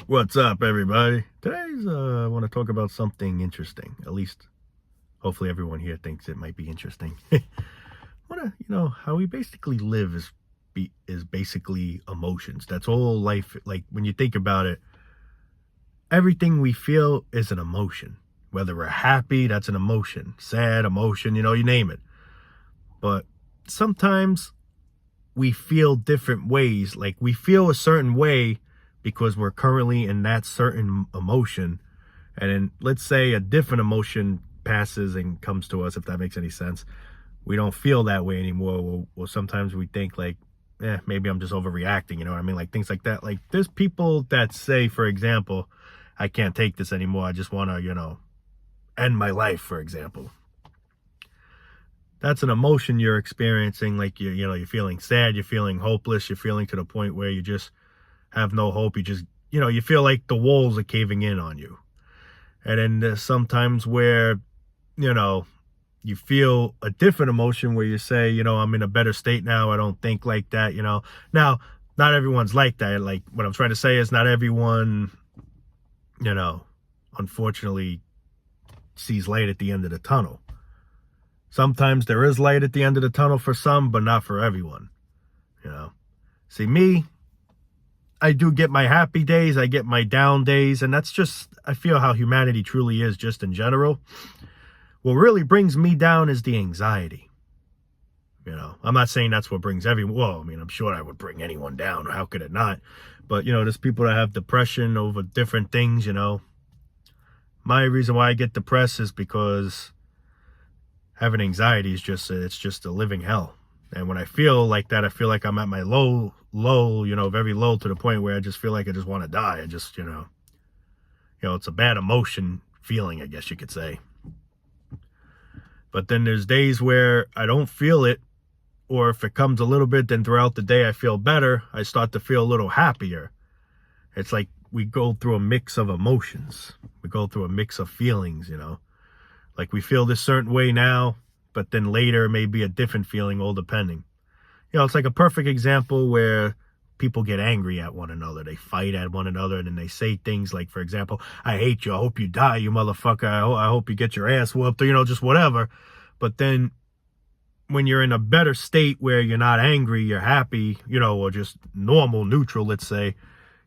What's up, everybody? Today's I want to talk about something interesting. At least, hopefully, everyone here thinks it might be interesting. How we basically live is basically emotions. That's all life. Like when you think about it, everything we feel is an emotion. Whether we're happy, that's an emotion. Sad emotion, you name it. But sometimes we feel different ways. Like we feel a certain way because we're currently in that certain emotion. And then let's say a different emotion passes and comes to us, if that makes any sense. We don't feel that way anymore. Or sometimes we think like, maybe I'm just overreacting, you know what I mean? Like things like that. Like there's people that say, for example, I can't take this anymore. I just want to, end my life, for example. That's an emotion you're experiencing. Like you're feeling sad, you're feeling hopeless, you're feeling to the point where you just have no hope. You just, you feel like the walls are caving in on you. And then there's sometimes where, you feel a different emotion where you say, I'm in a better state now. I don't think like that, Now, not everyone's like that. Like what I'm trying to say is not everyone, unfortunately sees light at the end of the tunnel. Sometimes there is light at the end of the tunnel for some, but not for everyone, See, me, I do get my happy days, I get my down days, and that's just, I feel how humanity truly is just in general. What really brings me down is the anxiety. I'm not saying that's what brings everyone, well, I mean, I'm sure I would bring anyone down, how could it not? But, there's people that have depression over different things, My reason why I get depressed is because having anxiety is it's just a living hell. And when I feel like that, I feel like I'm at my low, very low, to the point where I just feel like I just want to die. I just, it's a bad emotion feeling, I guess you could say. But then there's days where I don't feel it, or if it comes a little bit, then throughout the day I feel better. I start to feel a little happier. It's like we go through a mix of emotions. We go through a mix of feelings, Like we feel this certain way now, but then later may be a different feeling, all depending. It's like a perfect example where people get angry at one another. They fight at one another, and then they say things like, for example, I hate you. I hope you die, you motherfucker. I hope you get your ass whooped, or, just whatever. But then when you're in a better state where you're not angry, you're happy, or just normal, neutral, let's say,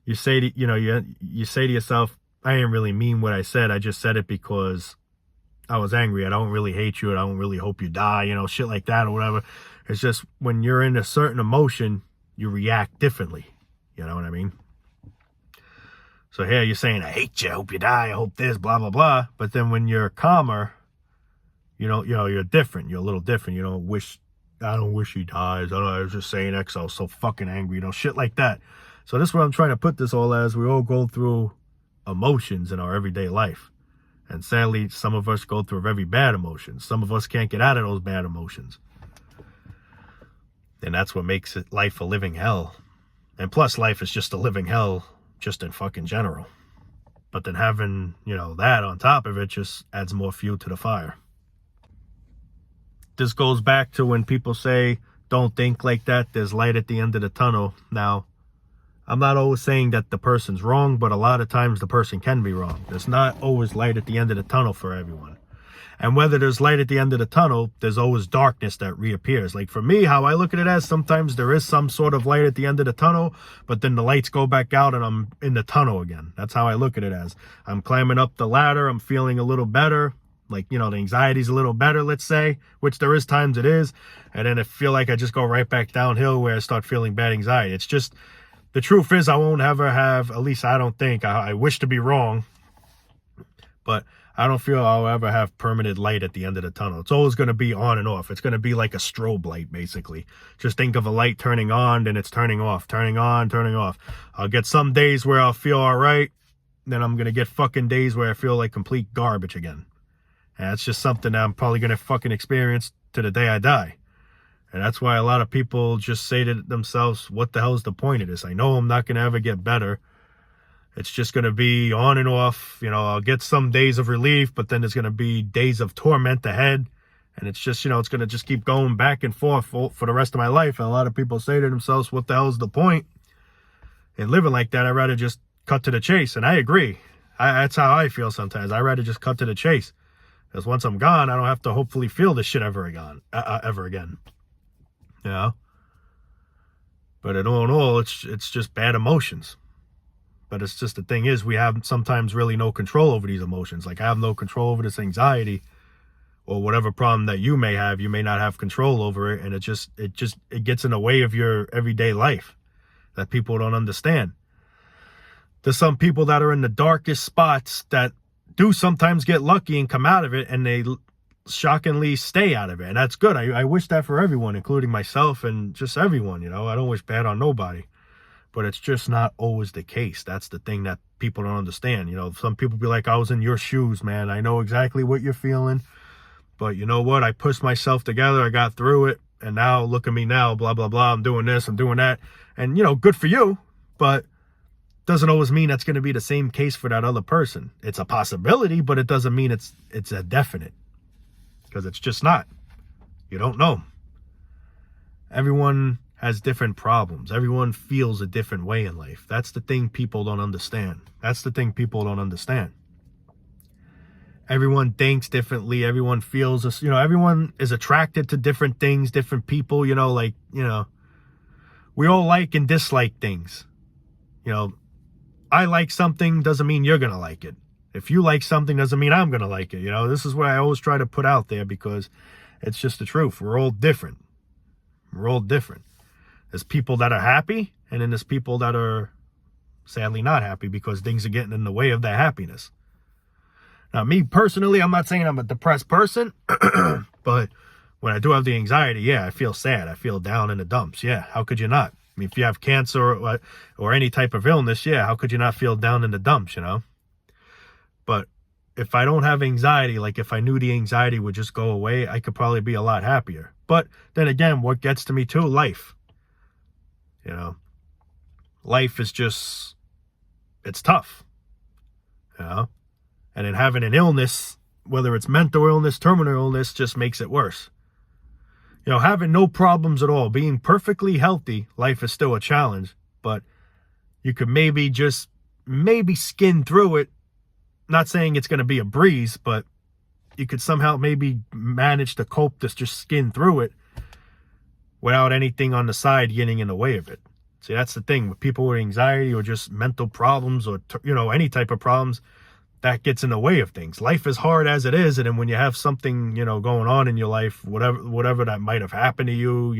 you say to, you say to yourself, I didn't really mean what I said. I just said it because I was angry. I don't really hate you. I don't really hope you die, shit like that or whatever. It's just when you're in a certain emotion, you react differently. You know what I mean? So here you're saying, I hate you. I hope you die. I hope this, blah, blah, blah. But then when you're calmer, you're different. You're a little different. I don't wish he dies. I was just saying X. I was so fucking angry, shit like that. So this is what I'm trying to put this all as. We all go through emotions in our everyday life. And sadly, some of us go through very bad emotions. Some of us can't get out of those bad emotions. And that's what makes life a living hell. And plus, life is just a living hell, just in fucking general. But then having, that on top of it just adds more fuel to the fire. This goes back to when people say, don't think like that, there's light at the end of the tunnel. Now, I'm not always saying that the person's wrong, but a lot of times the person can be wrong. There's not always light at the end of the tunnel for everyone. And whether there's light at the end of the tunnel, there's always darkness that reappears. Like for me, how I look at it as, sometimes there is some sort of light at the end of the tunnel, but then the lights go back out and I'm in the tunnel again. That's how I look at it as. I'm climbing up the ladder. I'm feeling a little better. Like, the anxiety's a little better, let's say, which there is times it is. And then I feel like I just go right back downhill where I start feeling bad anxiety. It's just, the truth is I won't ever have, at least I don't think, I wish to be wrong, but I don't feel I'll ever have permanent light at the end of the tunnel. It's always going to be on and off. It's going to be like a strobe light, basically. Just think of a light turning on, then it's turning off, turning on, turning off. I'll get some days where I'll feel all right. Then I'm going to get fucking days where I feel like complete garbage again. And that's just something that I'm probably going to fucking experience to the day I die. And that's why a lot of people just say to themselves, what the hell's the point of this? I know I'm not going to ever get better. It's just going to be on and off. I'll get some days of relief, but then there's going to be days of torment ahead. And it's just, it's going to just keep going back and forth for the rest of my life. And a lot of people say to themselves, what the hell is the point in living like that? I'd rather just cut to the chase. And I agree. That's how I feel sometimes. I rather just cut to the chase, because once I'm gone, I don't have to hopefully feel this shit ever again. You know. But in all, it's just bad emotions. But it's just, the thing is, we have sometimes really no control over these emotions. Like, I have no control over this anxiety, or whatever problem that you may have. You may not have control over it, and it gets in the way of your everyday life that people don't understand. There's some people that are in the darkest spots that do sometimes get lucky and come out of it, and they shockingly stay out of it, and that's good. I wish that for everyone, including myself and just everyone. You know, I don't wish bad on nobody. But it's just not always the case. That's the thing that people don't understand. You know, some people be like, I was in your shoes, man. I know exactly what you're feeling. But you know what? I pushed myself together. I got through it. And now, look at me now, blah, blah, blah. I'm doing this, I'm doing that. And, you know, good for you. But doesn't always mean that's going to be the same case for that other person. It's a possibility, but it doesn't mean it's a definite. Because it's just not. You don't know. Everyone has different problems. Everyone feels a different way in life. That's the thing people don't understand. Everyone thinks differently. Everyone feels this, everyone is attracted to different things, different people, we all like and dislike things. I like something doesn't mean you're going to like it. If you like something doesn't mean I'm going to like it. This is what I always try to put out there, because it's just the truth. We're all different. There's people that are happy, and then there's people that are sadly not happy because things are getting in the way of their happiness. Now, me personally, I'm not saying I'm a depressed person, but when I do have the anxiety, yeah, I feel sad. I feel down in the dumps. Yeah, how could you not? I mean, if you have cancer or any type of illness, yeah, how could you not feel down in the dumps, But if I don't have anxiety, like if I knew the anxiety would just go away, I could probably be a lot happier. But then again, what gets to me too? Life. Life is just, it's tough. And then having an illness, whether it's mental illness, terminal illness, just makes it worse. Having no problems at all, being perfectly healthy, life is still a challenge, but you could maybe skin through it. Not saying it's going to be a breeze, but you could somehow maybe manage to cope, just skin through it without anything on the side getting in the way of it. See, that's the thing with people with anxiety or just mental problems or, any type of problems that gets in the way of things. Life is hard as it is. And then when you have something, going on in your life, whatever that might have happened to you,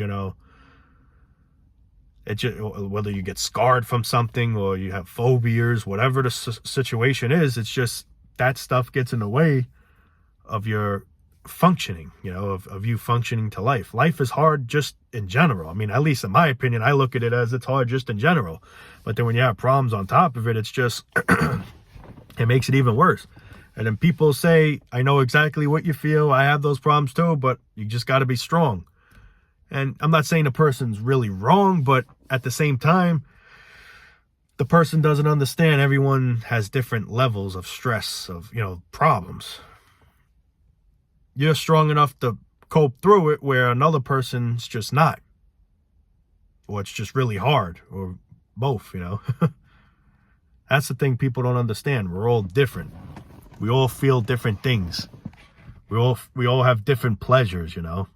it just, whether you get scarred from something or you have phobias, whatever the situation is, it's just that stuff gets in the way of your functioning, of you functioning to life. Life is hard just in general. I mean, at least in my opinion, I look at it as it's hard just in general. But then when you have problems on top of it, it's just, it makes it even worse. And then people say, I know exactly what you feel. I have those problems too, but you just got to be strong. And I'm not saying the person's really wrong, but at the same time, the person doesn't understand everyone has different levels of stress, of, problems. You're strong enough to cope through it where another person's just not. Or it's just really hard, or both, That's the thing people don't understand. We're all different. We all feel different things. We all have different pleasures, And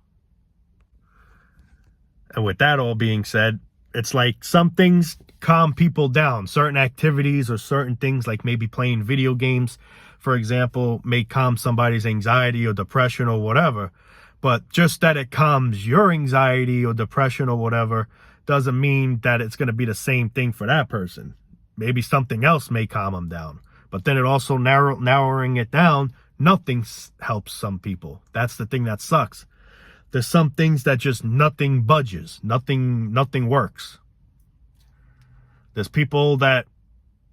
with that all being said, it's like some things calm people down. Certain activities or certain things, like maybe playing video games, for example, may calm somebody's anxiety or depression or whatever. But just that it calms your anxiety or depression or whatever doesn't mean that it's going to be the same thing for that person. Maybe something else may calm them down. But then it also narrowing it down, nothing helps some people. That's the thing that sucks. There's some things that just nothing budges. Nothing works. There's people that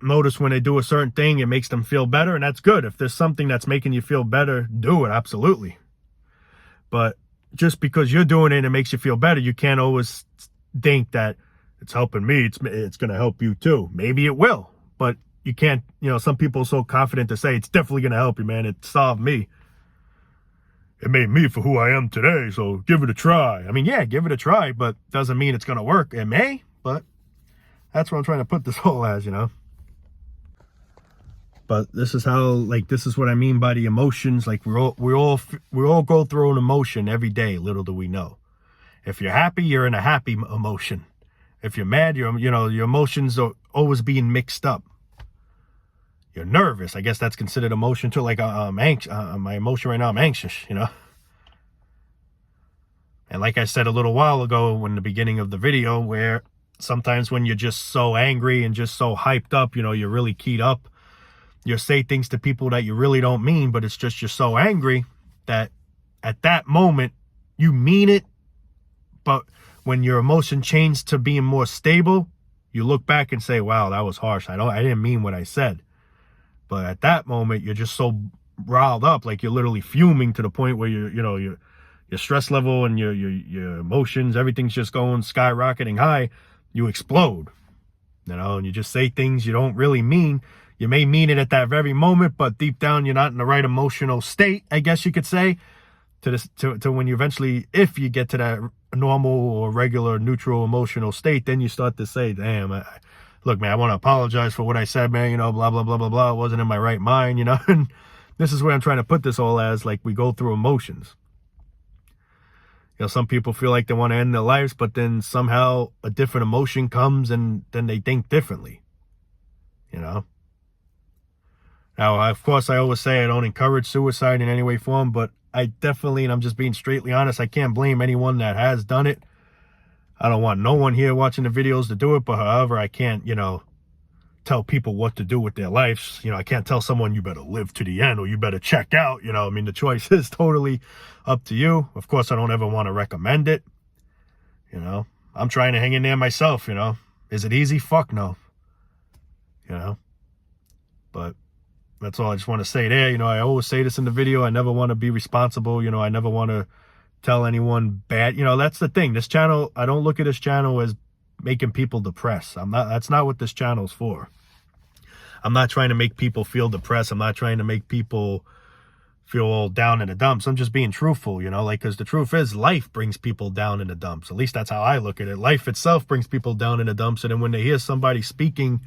notice when they do a certain thing, it makes them feel better, and that's good. If there's something that's making you feel better, do it, absolutely. But just because you're doing it and it makes you feel better, you can't always think that it's helping me, it's going to help you too. Maybe it will, but you can't, some people are so confident to say, it's definitely going to help you, man. It solved me. It made me for who I am today, so give it a try. I mean, yeah, give it a try, but doesn't mean it's going to work. It may, but that's what I'm trying to put this whole as, But this is how, like, this is what I mean by the emotions. Like, we all go through an emotion every day. Little do we know. If you're happy, you're in a happy emotion. If you're mad, your emotions are always being mixed up. You're nervous. I guess that's considered emotion too. Like, I'm anxious. My emotion right now, I'm anxious. And like I said a little while ago in the beginning of the video, where sometimes when you're just so angry and just so hyped up, you're really keyed up. You say things to people that you really don't mean, but it's just you're so angry that at that moment you mean it. But when your emotion changed to being more stable, you look back and say, wow, that was harsh. I didn't mean what I said. But at that moment, you're just so riled up, like you're literally fuming to the point where your stress level and your emotions, everything's just going skyrocketing high. You explode, and you just say things you don't really mean. You may mean it at that very moment, but deep down, you're not in the right emotional state, I guess you could say, to when you eventually, if you get to that normal or regular neutral emotional state, then you start to say, damn, look, man, I want to apologize for what I said, man, blah, blah, blah, blah, blah. I wasn't in my right mind, and this is where I'm trying to put this all as, like, we go through emotions. Some people feel like they want to end their lives, but then somehow a different emotion comes and then they think differently, Now, of course, I always say I don't encourage suicide in any way, form, but I definitely, and I'm just being straightly honest, I can't blame anyone that has done it. I don't want no one here watching the videos to do it, but however, I can't, tell people what to do with their lives. I can't tell someone you better live to the end or you better check out. The choice is totally up to you. Of course, I don't ever want to recommend it. I'm trying to hang in there myself, Is it easy? Fuck no. But that's all I just want to say there. I always say this in the video. I never want to be responsible. I never want to tell anyone bad. That's the thing. This channel, I don't look at this channel as making people depressed. That's not what this channel is for. I'm not trying to make people feel depressed. I'm not trying to make people feel all down in the dumps. I'm just being truthful, because the truth is life brings people down in the dumps. At least that's how I look at it. Life itself brings people down in the dumps. And then when they hear somebody speaking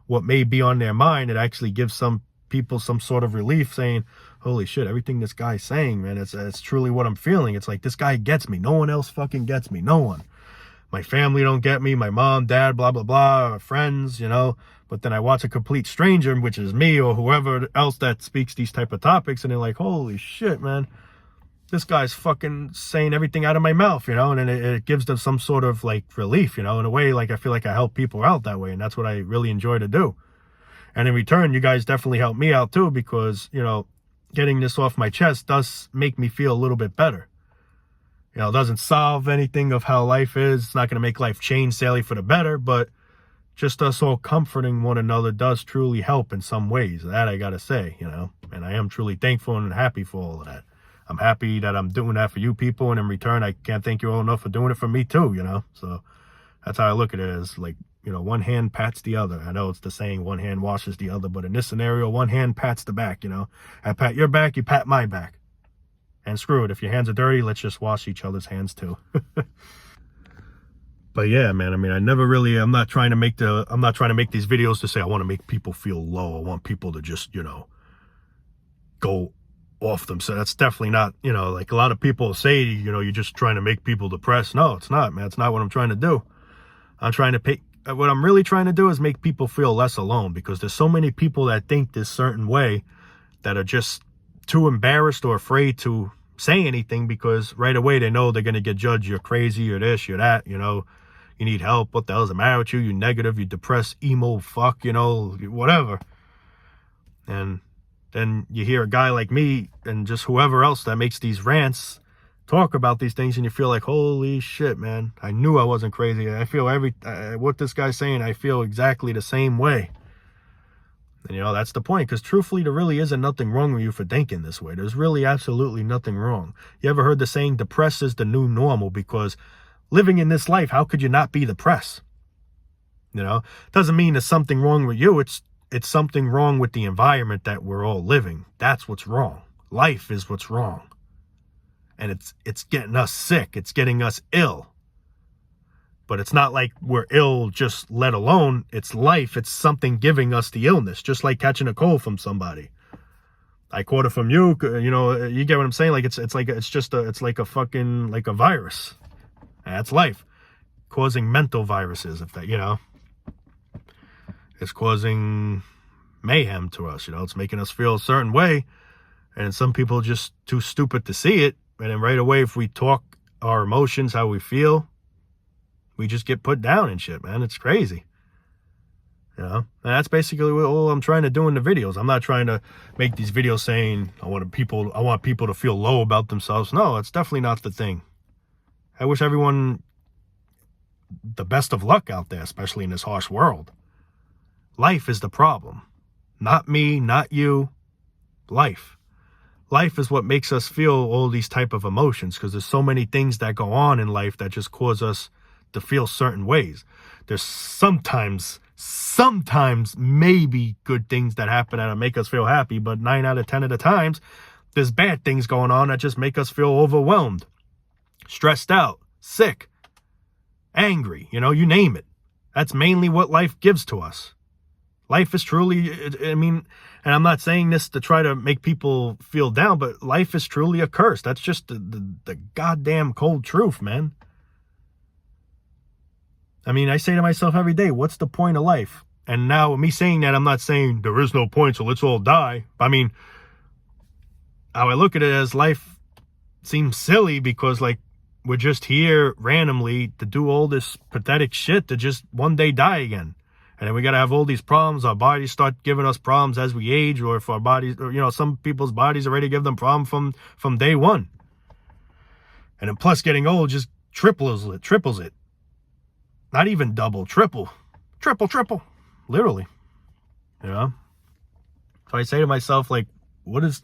what may be on their mind, it actually gives some people some sort of relief, saying, holy shit, everything this guy's saying, man, it's truly what I'm feeling. It's like, this guy gets me. No one else fucking gets me. No one. My family don't get me. My mom, dad, blah, blah, blah, friends, But then I watch a complete stranger, which is me or whoever else that speaks these type of topics, and they're like, holy shit, man, this guy's fucking saying everything out of my mouth, and then it gives them some sort of, like, relief, in a way. Like, I feel like I help people out that way, and that's what I really enjoy to do. And in return, you guys definitely help me out too, because, getting this off my chest does make me feel a little bit better. It doesn't solve anything of how life is. It's not going to make life change, sadly, for the better, but just us all comforting one another does truly help in some ways. That I got to say, and I am truly thankful and happy for all of that. I'm happy that I'm doing that for you people, and in return, I can't thank you all enough for doing it for me too, So that's how I look at it, as like, one hand pats the other. I know it's the saying, one hand washes the other, but in this scenario, one hand pats the back, I pat your back, you pat my back. And screw it, if your hands are dirty, let's just wash each other's hands too. But yeah, man, I'm not trying to make these videos to say I want to make people feel low. I want people to just, go off them. So that's definitely not, like a lot of people say, you're just trying to make people depressed. No, it's not, man. It's not what I'm trying to do. What I'm really trying to do is make people feel less alone, because there's so many people that think this certain way that are just too embarrassed or afraid to say anything, because right away they know they're going to get judged. You're crazy, you're this, you're that, you need help. What the hell's the matter with you? You're negative, you're depressed, emo, fuck, whatever. And then you hear a guy like me and just whoever else that makes these rants talk about these things, and you feel like, holy shit, man, I knew I wasn't crazy. I feel what this guy's saying, I feel exactly the same way. And, that's the point, because truthfully, there really isn't nothing wrong with you for thinking this way. There's really absolutely nothing wrong. You ever heard the saying, depressed is the new normal? Because living in this life, how could you not be depressed? Doesn't mean there's something wrong with you. It's something wrong with the environment that we're all living. That's what's wrong. Life is what's wrong. And it's getting us sick. It's getting us ill. But it's not like we're ill just let alone. It's life. It's something giving us the illness, just like catching a cold from somebody. I caught it from you. You know, you get what I'm saying? Like it's like a fucking like a virus. That's life, causing mental viruses. If that, you know, it's causing mayhem to us. You know, it's making us feel a certain way, and some people are just too stupid to see it. And then right away, if we talk our emotions, how we feel, we just get put down and shit, man. It's crazy. You know, and that's basically all I'm trying to do in the videos. I'm not trying to make these videos saying I want people to feel low about themselves. No, it's definitely not the thing. I wish everyone the best of luck out there, especially in this harsh world. Life is the problem. Not me, not you. Life. Life is what makes us feel all these type of emotions, because there's so many things that go on in life that just cause us to feel certain ways. There's sometimes maybe good things that happen that make us feel happy, but 9 out of 10 of the times, there's bad things going on that just make us feel overwhelmed, stressed out, sick, angry, you know, you name it. That's mainly what life gives to us. Life is truly, I mean, and I'm not saying this to try to make people feel down, but life is truly a curse. That's just the goddamn cold truth, man. I mean, I say to myself every day, what's the point of life? And now me saying that, I'm not saying there is no point, so let's all die. I mean, how I look at it as life seems silly because, like, we're just here randomly to do all this pathetic shit to just one day die again. And then we got to have all these problems. Our bodies start giving us problems as we age, or if our bodies, or, you know, some people's bodies already give them problems from day one. And then plus getting old just triples it. Not even double, triple, literally, you know? So I say to myself, like, what is,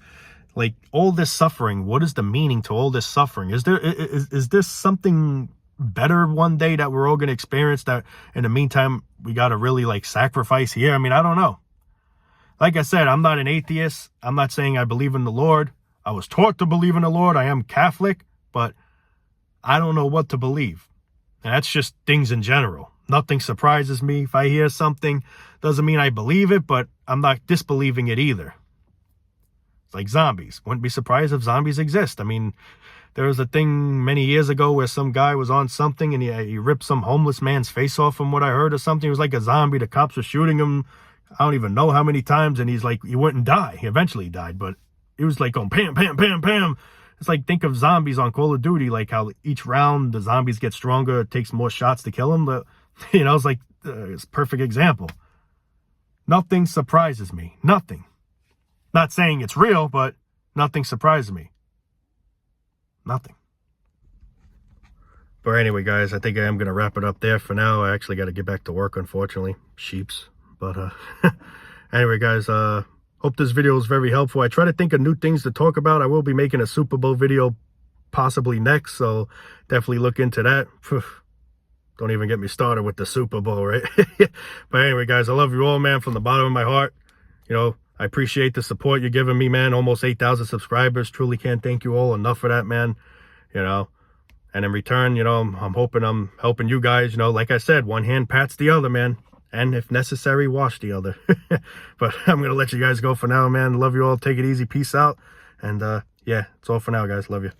like, all this suffering? What is the meaning to all this suffering? Is there something better one day that we're all going to experience that in the meantime, we got to really, like, sacrifice here? I mean, I don't know. Like I said, I'm not an atheist. I'm not saying I believe in the Lord. I was taught to believe in the Lord. I am Catholic, but I don't know what to believe. And that's just things in general. Nothing surprises me. If I hear something, doesn't mean I believe it, but I'm not disbelieving it either. It's like zombies. Wouldn't be surprised if zombies exist. I mean, there was a thing many years ago where some guy was on something and he ripped some homeless man's face off, from what I heard, or something. It was like a zombie. The cops were shooting him, I don't even know how many times, and he's like, he wouldn't die. He eventually died, but it was like going pam, pam, pam, pam. It's like, think of zombies on Call of Duty, like how each round the zombies get stronger, it takes more shots to kill them. You know, it's like, it's a perfect example. Nothing surprises me. Nothing. Not saying it's real, but nothing surprises me. Nothing. But anyway, guys, I think I am going to wrap it up there for now. I actually got to get back to work, unfortunately. Sheeps. But anyway, guys, hope this video was very helpful. I try to think of new things to talk about. I will be making a Super Bowl video possibly next, so definitely look into that. Don't even get me started with the Super Bowl, right? But anyway, guys, I love you all, man, from the bottom of my heart. You know, I appreciate the support you're giving me, man. Almost 8,000 subscribers. Truly can't thank you all enough for that, man. You know, and in return, you know, I'm hoping I'm helping you guys. You know, like I said, one hand pats the other, man. And if necessary, wash the other. But I'm going to let you guys go for now, man. Love you all. Take it easy. Peace out. And yeah, it's all for now, guys. Love you.